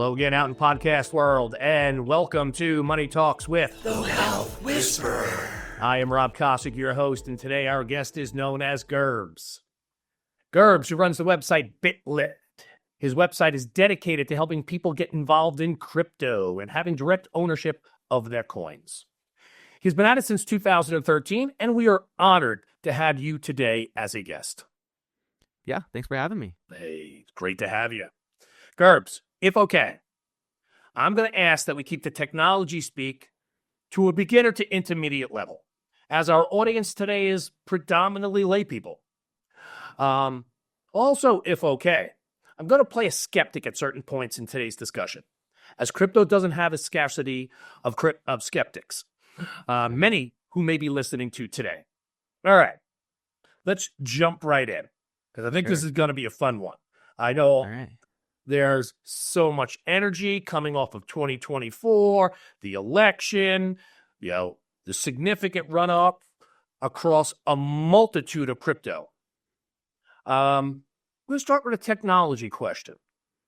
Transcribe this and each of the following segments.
Hello again out in podcast world, and welcome to Money Talks with The Wealth Whisperer. I am Rob Kosick, your host, and today our guest is known as Gerbz. Gerbz, who runs the website Bitlift. His website is dedicated to helping people get involved in crypto and having direct ownership of their coins. He's been at it since 2013, and we are honored to have you today as a guest. Yeah, thanks for having me. Hey, it's great to have you. Gerbz, if okay, I'm going to ask that we keep the technology speak to a beginner to intermediate level, as our audience today is predominantly laypeople. Also, if okay, I'm going to play a skeptic at certain points in today's discussion, as crypto doesn't have a scarcity of skeptics, many who may be listening to today. All right, let's jump right in, because I think this is going to be a fun one. I know. All right. There's so much energy coming off of 2024, the election, the significant run-up across a multitude of crypto. I'm going to start with a technology question,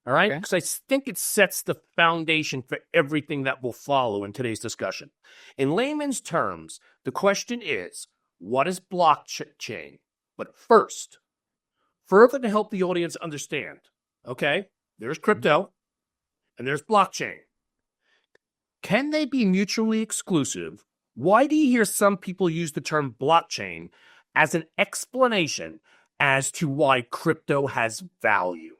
all right? Because I think it sets the foundation for everything that will follow in today's discussion. In layman's terms, the question is, what is blockchain? But first, further to help the audience understand, okay? There's crypto, and there's blockchain. Can they be mutually exclusive? Why do you hear some people use the term blockchain as an explanation as to why crypto has value?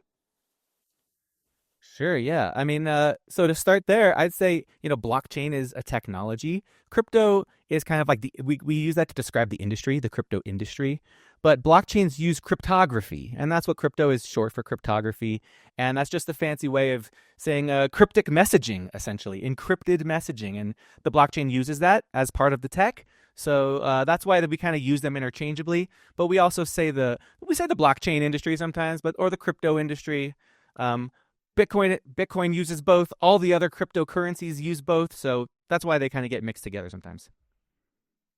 Sure, yeah. I mean, so to start there, I'd say, blockchain is a technology. Crypto is kind of like we use that to describe the industry, the crypto industry. But blockchains use cryptography, and that's what crypto is short for, cryptography. And that's just a fancy way of saying cryptic messaging, essentially, encrypted messaging. And the blockchain uses that as part of the tech. So that's why we kind of use them interchangeably. But we also say the blockchain industry sometimes, or the crypto industry. Bitcoin uses both. All the other cryptocurrencies use both. So that's why they kind of get mixed together sometimes.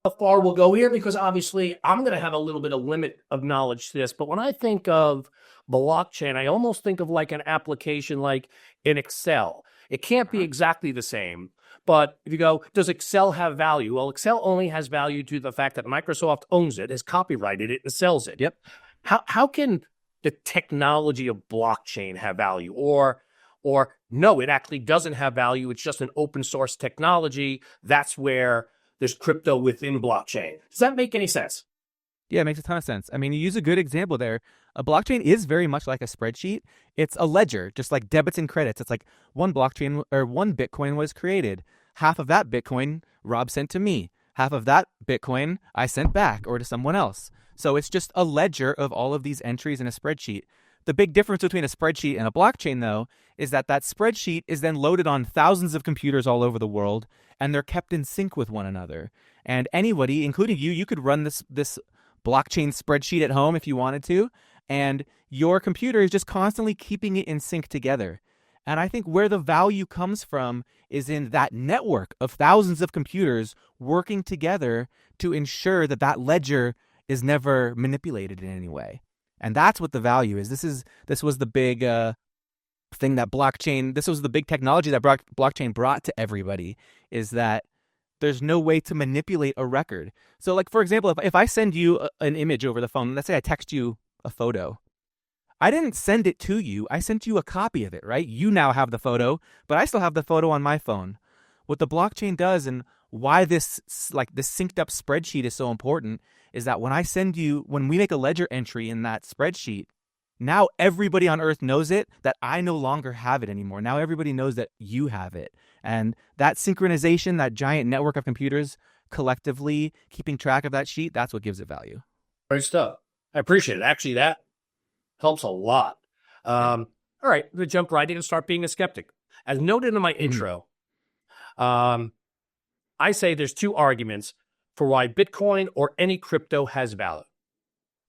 How far we'll go here, because obviously I'm going to have a little bit of limit of knowledge to this, but when I think of blockchain, I almost think of like an application like in Excel. It can't be exactly the same, but if you go, does Excel have value? Well, Excel only has value to the fact that Microsoft owns it, has copyrighted it, and sells it. Yep. How can the technology of blockchain have value? Or no, it actually doesn't have value. It's just an open source technology. That's where there's crypto within blockchain. Does that make any sense? Yeah, it makes a ton of sense. I mean, you use a good example there. A blockchain is very much like a spreadsheet. It's a ledger, just like debits and credits. It's like one Bitcoin was created. Half of that Bitcoin Rob sent to me. Half of that Bitcoin I sent back or to someone else. So it's just a ledger of all of these entries in a spreadsheet. The big difference between a spreadsheet and a blockchain, though, is that spreadsheet is then loaded on thousands of computers all over the world, and they're kept in sync with one another. And anybody, including you could run this blockchain spreadsheet at home if you wanted to, and your computer is just constantly keeping it in sync together. And I think where the value comes from is in that network of thousands of computers working together to ensure that ledger is never manipulated in any way. And that's what the value is. This was the big thing that blockchain, this was the big technology that blockchain brought to everybody, is that there's no way to manipulate a record. So like, for example, if I send you an image over the phone, let's say I text you a photo, I didn't send it to you. I sent you a copy of it, right? You now have the photo, but I still have the photo on my phone. What the blockchain does, and why this synced up spreadsheet is so important, is that when we make a ledger entry in that spreadsheet, now everybody on Earth knows it, that I no longer have it anymore. Now everybody knows that you have it. And that synchronization, that giant network of computers collectively keeping track of that sheet, that's what gives it value. Great stuff. I appreciate it. Actually, that helps a lot. All right, I'm going to jump right in and start being a skeptic. As noted in my intro, I say there's two arguments for why Bitcoin or any crypto has value.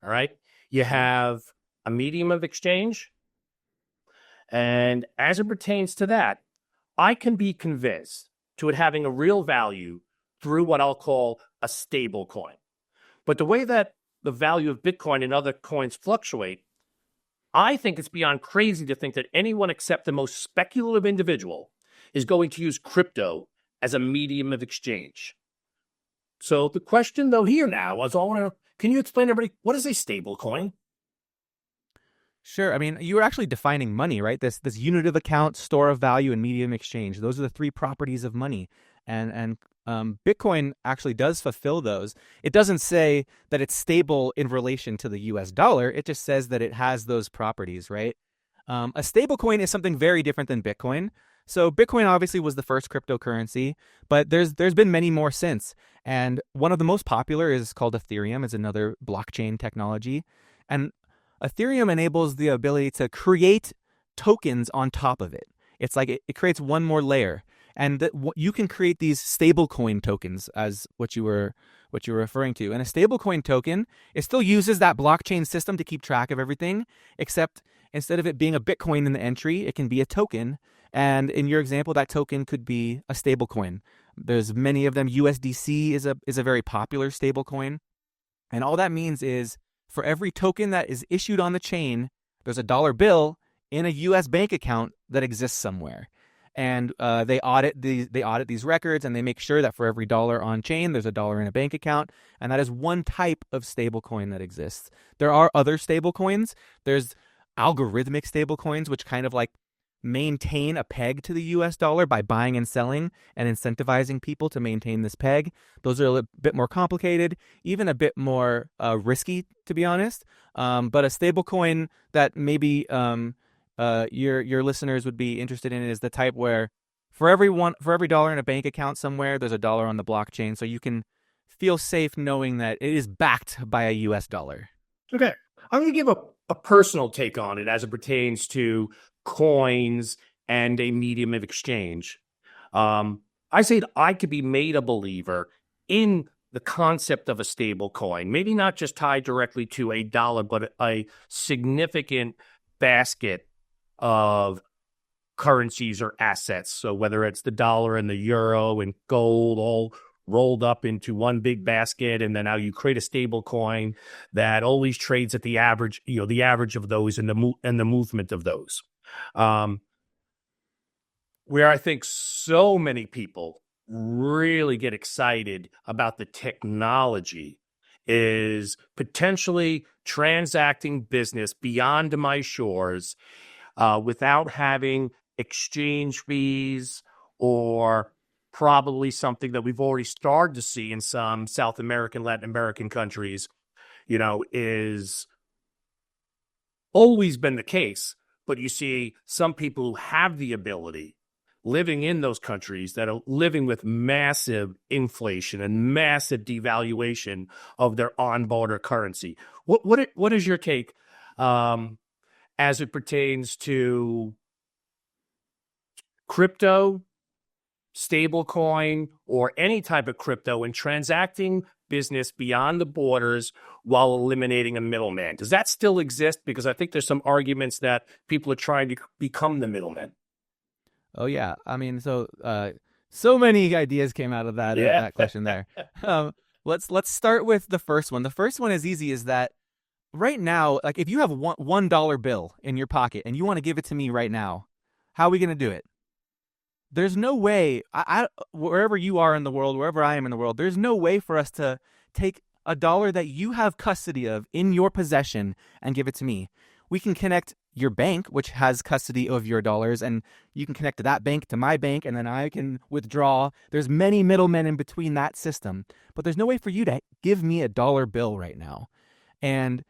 All right? You have a medium of exchange, and as it pertains to that, I can be convinced to it having a real value through what I'll call a stable coin. But the way that the value of Bitcoin and other coins fluctuate, I think it's beyond crazy to think that anyone except the most speculative individual is going to use crypto as a medium of exchange. So the question, though, here now is, can you explain to everybody what is a stable coin? Sure. I mean, you were actually defining money, right? This unit of account, store of value, and medium exchange. Those are the three properties of money, and Bitcoin actually does fulfill those. It doesn't say that it's stable in relation to the U.S. dollar. It just says that it has those properties, right? A stable coin is something very different than Bitcoin. So Bitcoin obviously was the first cryptocurrency, but there's been many more since. And one of the most popular is called Ethereum. It's another blockchain technology. And Ethereum enables the ability to create tokens on top of it. It's like it creates one more layer. And you can create these stablecoin tokens, as what you were referring to. And a stablecoin token, it still uses that blockchain system to keep track of everything, except instead of it being a Bitcoin in the entry, it can be a token. And in your example, that token could be a stablecoin. There's many of them. USDC is a very popular stablecoin. And all that means is for every token that is issued on the chain, there's a dollar bill in a U.S. bank account that exists somewhere. And they audit these records, and they make sure that for every dollar on chain, there's a dollar in a bank account. And that is one type of stablecoin that exists. There are other stablecoins. There's algorithmic stablecoins, which kind of like maintain a peg to the US dollar by buying and selling and incentivizing people to maintain this peg. Those are a little bit more complicated, even a bit more risky, to be honest. But a stablecoin that maybe your listeners would be interested in is the type where for every dollar in a bank account somewhere, there's a dollar on the blockchain, so you can feel safe knowing that it is backed by a US dollar. Okay. I'm going to give a personal take on it as it pertains to coins and a medium of exchange. I say I could be made a believer in the concept of a stable coin, maybe not just tied directly to a dollar, but a significant basket of currencies or assets. So whether it's the dollar and the euro and gold all rolled up into one big basket, and then now you create a stable coin that always trades at the average, the average of those and the movement of those. Where I think so many people really get excited about the technology is potentially transacting business beyond my shores without having exchange fees, or probably something that we've already started to see in some South American, Latin American countries, is always been the case. But you see some people who have the ability living in those countries that are living with massive inflation and massive devaluation of their on-border currency. What is your take as it pertains to crypto, stablecoin, or any type of crypto and transacting business beyond the borders while eliminating a middleman? Does that still exist? Because I think there's some arguments that people are trying to become the middleman. Oh yeah, I mean, so many ideas came out of that question there. Let's start with the first one. The first one is easy. Is that right now, like if you have $1 bill in your pocket and you want to give it to me right now, how are we going to do it? There's no way, wherever you are in the world, wherever I am in the world, there's no way for us to take a dollar that you have custody of in your possession and give it to me. We can connect your bank, which has custody of your dollars, and you can connect that bank to my bank, and then I can withdraw. There's many middlemen in between that system, but there's no way for you to give me a dollar bill right now. And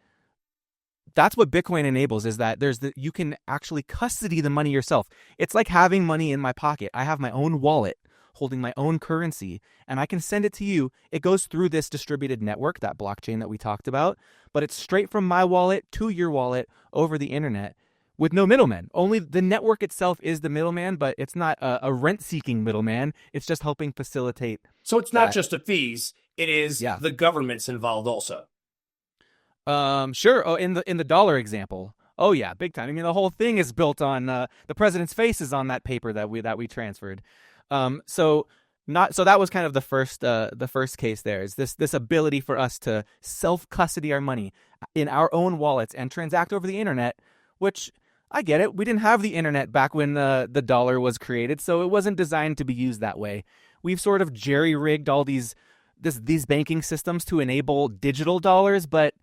that's what Bitcoin enables, is that you can actually custody the money yourself. It's like having money in my pocket. I have my own wallet holding my own currency, and I can send it to you. It goes through this distributed network, that blockchain that we talked about, but it's straight from my wallet to your wallet over the internet with no middleman. Only the network itself is the middleman, but it's not a rent-seeking middleman. It's just helping facilitate. So it's not just the fees. It is the government's involved also. Sure. Oh, in the dollar example. Oh yeah, big time. I mean, the whole thing is built on the president's face is on that paper that we transferred. So that was kind of the first case there, is this ability for us to self-custody our money in our own wallets and transact over the internet which I get it. We didn't have the internet back when the dollar was created, so it wasn't designed to be used that way. We've sort of jerry-rigged all these banking systems to enable digital dollars, but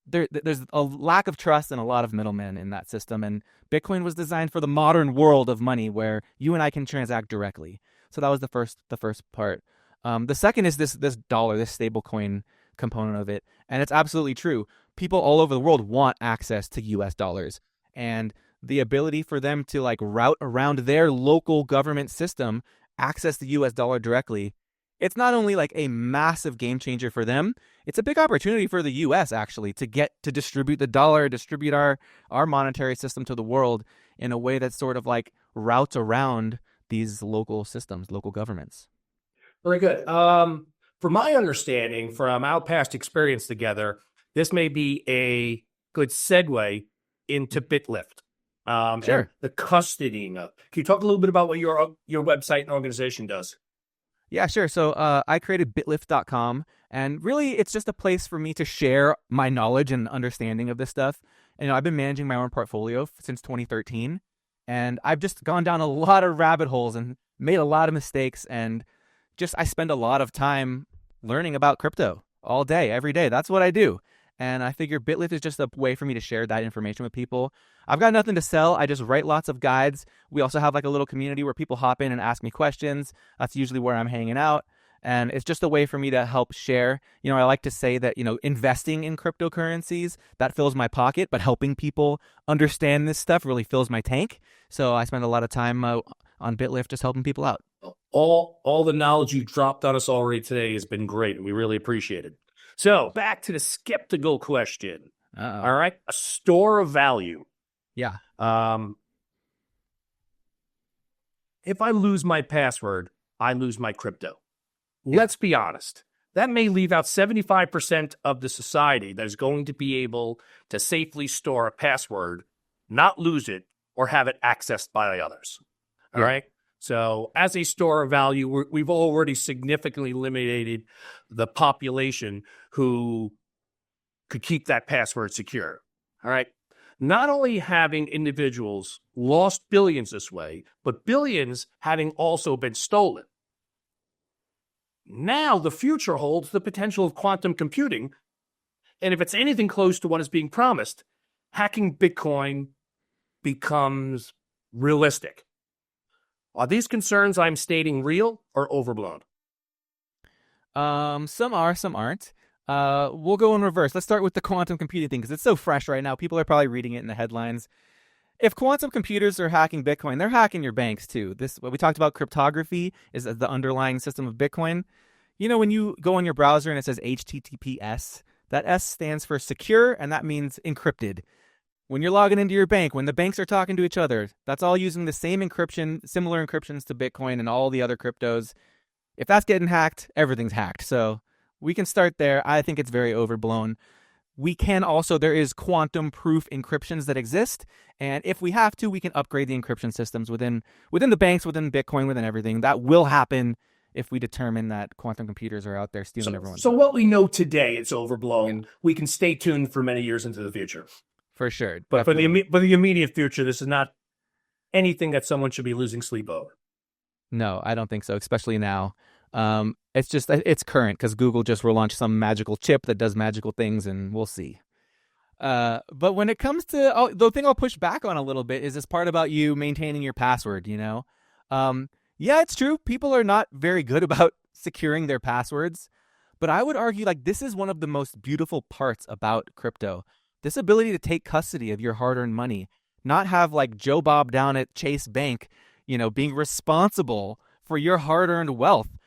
there's a lack of trust and a lot of middlemen in that system. And Bitcoin was designed for the modern world of money where you and I can transact directly. So that was the first part. The second is this dollar, this stable coin component of it. And it's absolutely true. People all over the world want access to US dollars. And the ability for them to like route around their local government system, access the US dollar directly, it's not only like a massive game changer for them, it's a big opportunity for the US actually to get to distribute the dollar, distribute our monetary system to the world in a way that sort of like routes around these local systems, local governments. Very good. From my understanding, from our past experience together, this may be a good segue into Bitlift. Sure. And the custodying of. Can you talk a little bit about what your website and organization does? Yeah, sure. So I created bitlift.com, and really it's just a place for me to share my knowledge and understanding of this stuff. And, I've been managing my own portfolio since 2013, and I've just gone down a lot of rabbit holes and made a lot of mistakes, and just I spend a lot of time learning about crypto all day, every day. That's what I do. And I figure Bitlift is just a way for me to share that information with people. I've got nothing to sell. I just write lots of guides. We also have like a little community where people hop in and ask me questions. That's usually where I'm hanging out. And it's just a way for me to help share. I like to say that, investing in cryptocurrencies, that fills my pocket, but helping people understand this stuff really fills my tank. So I spend a lot of time on Bitlift just helping people out. All the knowledge you dropped on us already today has been great, and we really appreciate it. So back to the skeptical question. Uh-oh. All right. A store of value. Yeah. If I lose my password, I lose my crypto. Let's be honest. That may leave out 75% of the society that is going to be able to safely store a password, not lose it, or have it accessed by others. All right. So as a store of value, we've already significantly eliminated the population who could keep that password secure. All right. Not only having individuals lost billions this way, but billions having also been stolen. Now the future holds the potential of quantum computing. And if it's anything close to what is being promised, hacking Bitcoin becomes realistic. Are these concerns I'm stating real or overblown? Some are, some aren't. We'll go in reverse. Let's start with the quantum computing thing because it's so fresh right now. People are probably reading it in the headlines. If quantum computers are hacking Bitcoin, they're hacking your banks too. What we talked about, cryptography, is the underlying system of Bitcoin. When you go on your browser and it says HTTPS, that S stands for secure, and that means encrypted. When you're logging into your bank, when the banks are talking to each other, that's all using the same encryption, similar encryptions to Bitcoin and all the other cryptos. If that's getting hacked, everything's hacked. So we can start there. I think it's very overblown. We can also, there is quantum proof encryptions that exist. And if we have to, we can upgrade the encryption systems within the banks, within Bitcoin, within everything. That will happen if we determine that quantum computers are out there stealing everyone. So what we know today, it's overblown. We can stay tuned for many years into the future. For sure. But for the immediate future, this is not anything that someone should be losing sleep over. No, I don't think so, especially now. It's current because Google just relaunched some magical chip that does magical things, and we'll see. But when it comes to the thing I'll push back on a little bit is this part about you maintaining your password, Yeah, it's true. People are not very good about securing their passwords. But I would argue this is one of the most beautiful parts about crypto. This ability to take custody of your hard-earned money, not have Joe Bob down at Chase Bank, being responsible for your hard-earned wealth.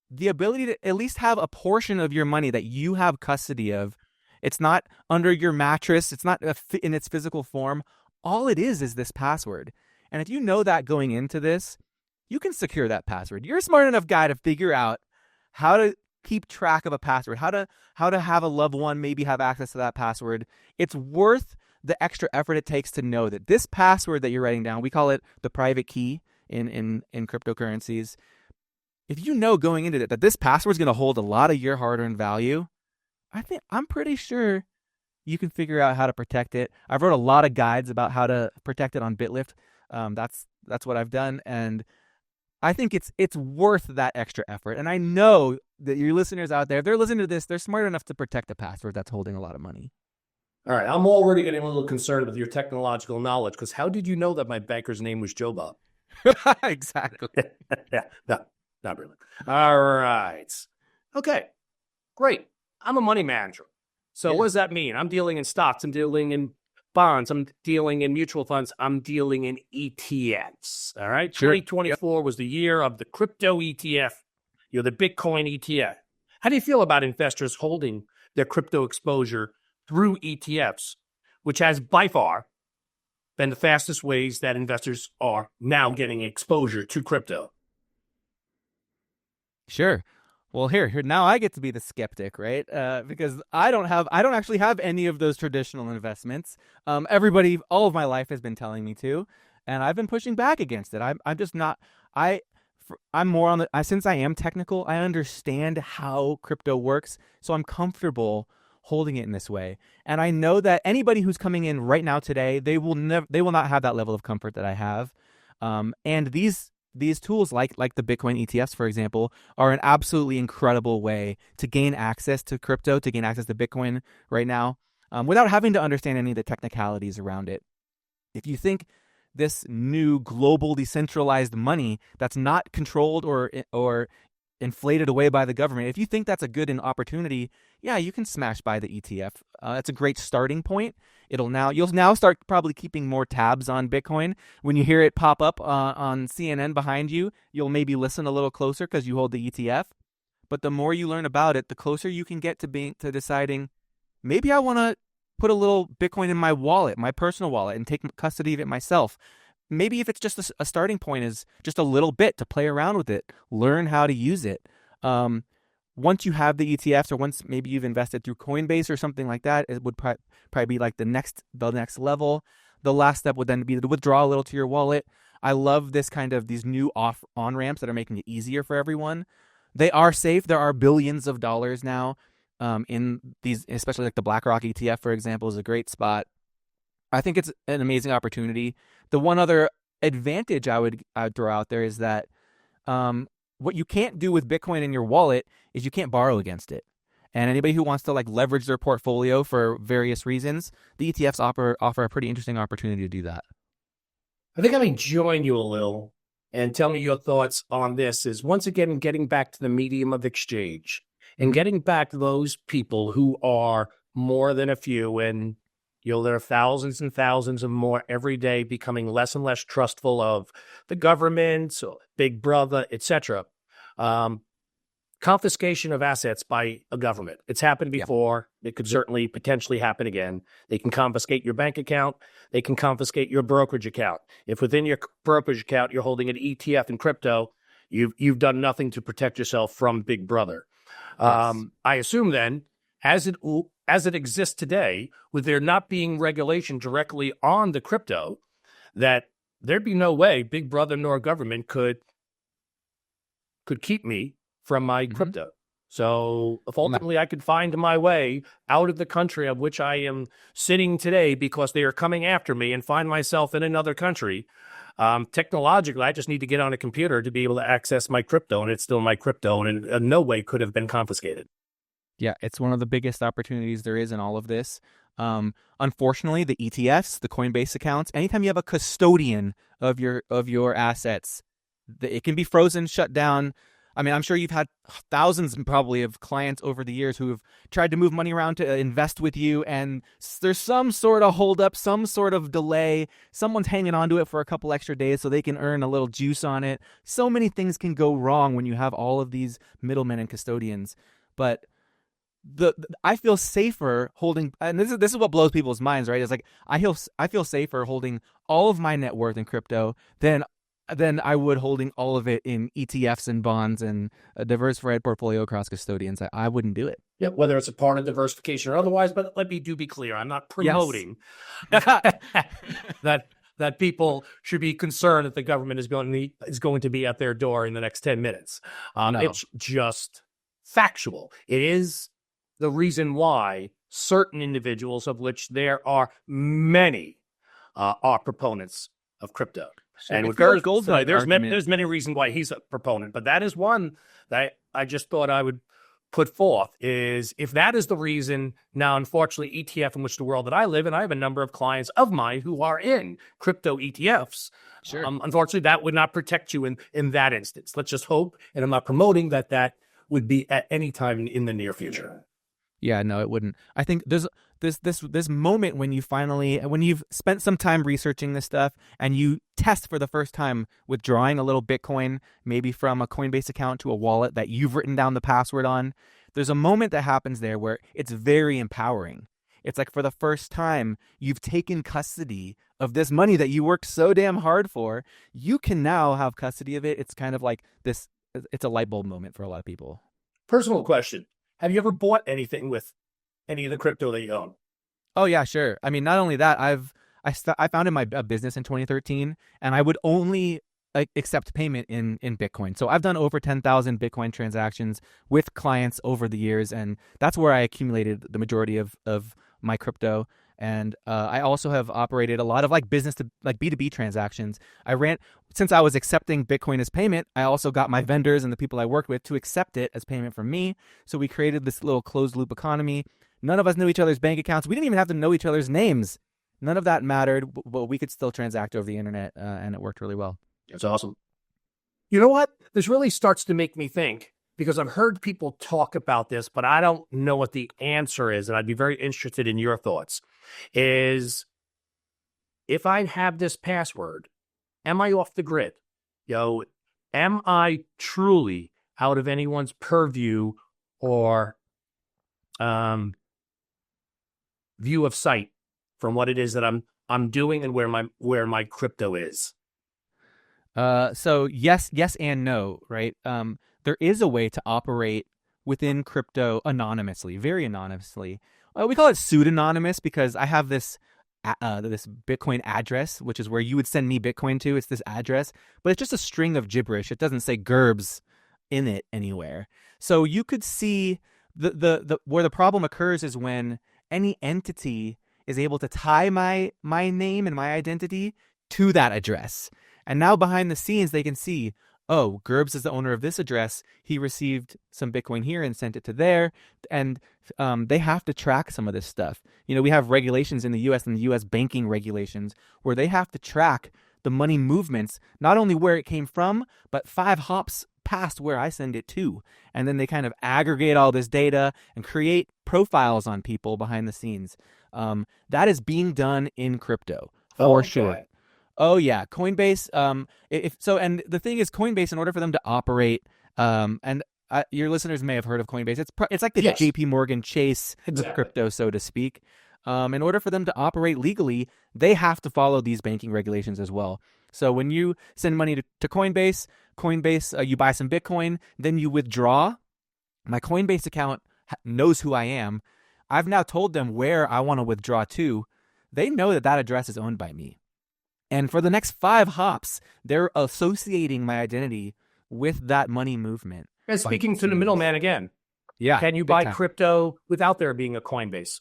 The ability to at least have a portion of your money that you have custody of. It's not under your mattress. It's not in its physical form. All it is this password. And if you know that going into this, you can secure that password. You're a smart enough guy to figure out how to keep track of a password, how to have a loved one maybe have access to that password. It's worth the extra effort it takes to know that this password that you're writing down, we call it the private key in cryptocurrencies. If you know going into it that this password is going to hold a lot of your hard-earned value, I'm pretty sure you can figure out how to protect it. I've wrote a lot of guides about how to protect it on Bitlift. That's what I've done, and I think it's worth that extra effort. And I know that your listeners out there, if they're listening to this, they're smart enough to protect a password that's holding a lot of money. All right, I'm already getting a little concerned with your technological knowledge, because how did you know that my banker's name was Joe Bob? Exactly. Yeah, no, not really. All right. Okay, great. I'm a money manager. So what does that mean? I'm dealing in stocks. I'm dealing in bonds. I'm dealing in mutual funds. I'm dealing in ETFs. All right. Sure. 2024 was the year of the crypto ETF, the Bitcoin ETF. How do you feel about investors holding their crypto exposure through ETFs, which has by far been the fastest ways that investors are now getting exposure to crypto? Sure. Well, here, now I get to be the skeptic, right? Because I don't actually have any of those traditional investments. Everybody, all of my life has been telling me to, and I've been pushing back against it. I'm just not. I'm more on the. Since I am technical, I understand how crypto works, so I'm comfortable holding it in this way. And I know that anybody who's coming in right now today, they will not have that level of comfort that I have. And these tools like the Bitcoin ETFs, for example, are an absolutely incredible way to gain access to crypto, to gain access to Bitcoin right now, without having to understand any of the technicalities around it. If you think this new global decentralized money that's not controlled or inflated away by the government, if you think that's a good opportunity, yeah, you can smash by the ETF. That's a great starting point. You'll now start probably keeping more tabs on Bitcoin. When you hear it pop up on CNN behind you, you'll maybe listen a little closer because you hold the ETF. But the more you learn about it, the closer you can get to deciding, maybe I want to put a little Bitcoin in my wallet, my personal wallet, and take custody of it myself. Maybe if it's just a starting point is just a little bit to play around with it, learn how to use it. Once you have the ETFs, or once maybe you've invested through Coinbase or something like that, it would probably be like the next level. The last step would then be to withdraw a little to your wallet. I love these new on ramps that are making it easier for everyone. They are safe. There are billions of dollars now in these, especially like the BlackRock ETF, for example, is a great spot. I think it's an amazing opportunity. The one other advantage I would throw out there is that what you can't do with Bitcoin in your wallet is you can't borrow against it. And anybody who wants to leverage their portfolio for various reasons, the ETFs offer a pretty interesting opportunity to do that. I think I may join you a little and tell me your thoughts on this. Is once again getting back to the medium of exchange and getting back to those people who are more than a few, and there are thousands and thousands of more every day, becoming less and less trustful of the government, or Big Brother, etc. Confiscation of assets by a government. It's happened before. Yeah. It could certainly potentially happen again. They can confiscate your bank account. They can confiscate your brokerage account. If within your brokerage account you're holding an ETF in crypto, you've done nothing to protect yourself from Big Brother. Yes. I assume then, as it exists today, with there not being regulation directly on the crypto, that there'd be no way Big Brother nor government could keep me from my crypto. So if ultimately I could find my way out of the country of which I am sitting today because they are coming after me, and find myself in another country, technologically, I just need to get on a computer to be able to access my crypto, and it's still my crypto, and in no way could have been confiscated. Yeah, it's one of the biggest opportunities there is in all of this. Unfortunately, the ETFs, the Coinbase accounts, anytime you have a custodian of your assets, it can be frozen, shut down. I mean, I'm sure you've had thousands probably of clients over the years who have tried to move money around to invest with you, and there's some sort of holdup, some sort of delay. Someone's hanging on to it for a couple extra days so they can earn a little juice on it. So many things can go wrong when you have all of these middlemen and custodians. But I feel safer holding, and this is what blows people's minds, right? It's like I feel safer holding all of my net worth in crypto than I would holding all of it in ETFs and bonds and a diversified portfolio across custodians. I wouldn't do it. Yeah, whether it's a part of diversification or otherwise. But let me be clear: I'm not promoting that people should be concerned that the government is going to be at their door in the next 10 minutes. No. It's just factual. It is the reason why certain individuals, of which there are many, are proponents of crypto. Sure. And It's with the old Gerbz, gold there's many reasons why he's a proponent, but that is one that I just thought I would put forth. Is if that is the reason, now unfortunately ETF, in which the world that I live in, I have a number of clients of mine who are in crypto ETFs. Sure. Unfortunately, that would not protect you in that instance. Let's just hope, and I'm not promoting that would be at any time in the near future. Yeah, no, it wouldn't. I think there's this moment when you've spent some time researching this stuff and you test for the first time withdrawing a little Bitcoin, maybe from a Coinbase account to a wallet that you've written down the password on. There's a moment that happens there where it's very empowering. It's like for the first time you've taken custody of this money that you worked so damn hard for. You can now have custody of it. It's kind of like this. It's a light bulb moment for a lot of people. Personal question. Have you ever bought anything with any of the crypto that you own? Oh yeah, sure. I mean, not only that, I founded my business in 2013, and I would only accept payment in Bitcoin. So I've done over 10,000 Bitcoin transactions with clients over the years, and that's where I accumulated the majority of my crypto. And I also have operated a lot of business to B2B transactions. Since I was accepting Bitcoin as payment, I also got my vendors and the people I worked with to accept it as payment from me. So we created this little closed loop economy. None of us knew each other's bank accounts. We didn't even have to know each other's names. None of that mattered, but we could still transact over the internet, and it worked really well. That's awesome. You know what? This really starts to make me think, because I've heard people talk about this, but I don't know what the answer is, and I'd be very interested in your thoughts. Is if I have this password, am I off the grid? Am I truly out of anyone's purview or view of sight from what it is that I'm doing and where my crypto is? So yes and no, right? There is a way to operate within crypto anonymously, very anonymously. We call it pseudonymous because I have this Bitcoin address, which is where you would send me Bitcoin to. It's this address, but it's just a string of gibberish. It doesn't say Gerbz in it anywhere. So you could see the where the problem occurs is when any entity is able to tie my name and my identity to that address. And now behind the scenes, they can see, oh, Gerbz is the owner of this address. He received some Bitcoin here and sent it to there. And they have to track some of this stuff. We have regulations in the U.S. and the U.S. banking regulations where they have to track the money movements, not only where it came from, but 5 hops past where I send it to. And then they kind of aggregate all this data and create profiles on people behind the scenes. That is being done in crypto for sure. Oh yeah, Coinbase. And the thing is, Coinbase, in order for them to operate, your listeners may have heard of Coinbase. It's like the JP Morgan Chase of crypto, so to speak. In order for them to operate legally, they have to follow these banking regulations as well. So when you send money to Coinbase, you buy some Bitcoin, then you withdraw. My Coinbase account knows who I am. I've now told them where I want to withdraw to. They know that address is owned by me. And for the next 5 hops, they're associating my identity with that money movement. And speaking to the middleman again, can you buy crypto without there being a Coinbase?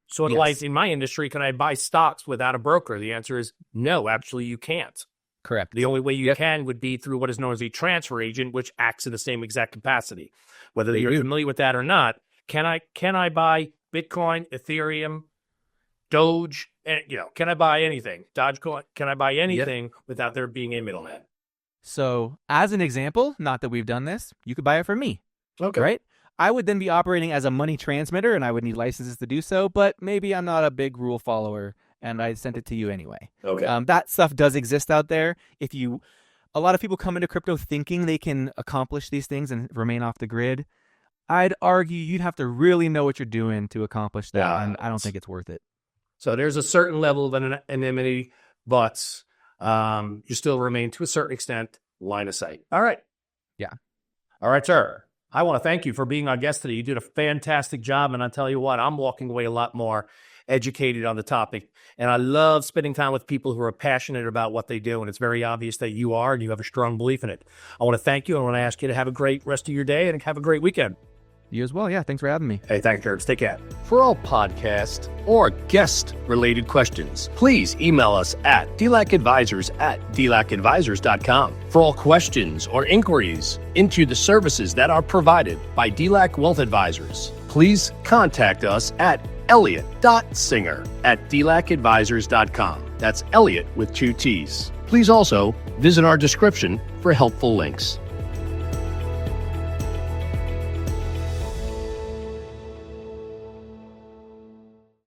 So in my industry, can I buy stocks without a broker? The answer is no, actually you can't. Correct. The only way you can would be through what is known as a transfer agent, which acts in the same exact capacity. Whether you're familiar with that or not, can I buy Bitcoin, Ethereum, Doge, and can I buy anything? Dogecoin, can I buy anything without there being a middleman? So, as an example, not that we've done this, you could buy it from me. Okay. Right? I would then be operating as a money transmitter, and I would need licenses to do so, but maybe I'm not a big rule follower, and I sent it to you anyway. Okay. That stuff does exist out there. A lot of people come into crypto thinking they can accomplish these things and remain off the grid. I'd argue you'd have to really know what you're doing to accomplish that, and I don't think it's worth it. So there's a certain level of anonymity, but you still remain, to a certain extent, line of sight. All right. Yeah. All right, sir. I want to thank you for being our guest today. You did a fantastic job, and I'll tell you what, I'm walking away a lot more educated on the topic. And I love spending time with people who are passionate about what they do, and it's very obvious that you are, and you have a strong belief in it. I want to thank you. I want to ask you to have a great rest of your day and have a great weekend. You as well. Yeah, thanks for having me. Hey, thanks, Gerbz. Take care. For all podcast or guest-related questions, please email us at dlacadvisors@dlacadvisors.com. For all questions or inquiries into the services that are provided by DLAC Wealth Advisors, please contact us at elliot.singer@dlacadvisors.com. That's Elliot with 2 T's. Please also visit our description for helpful links.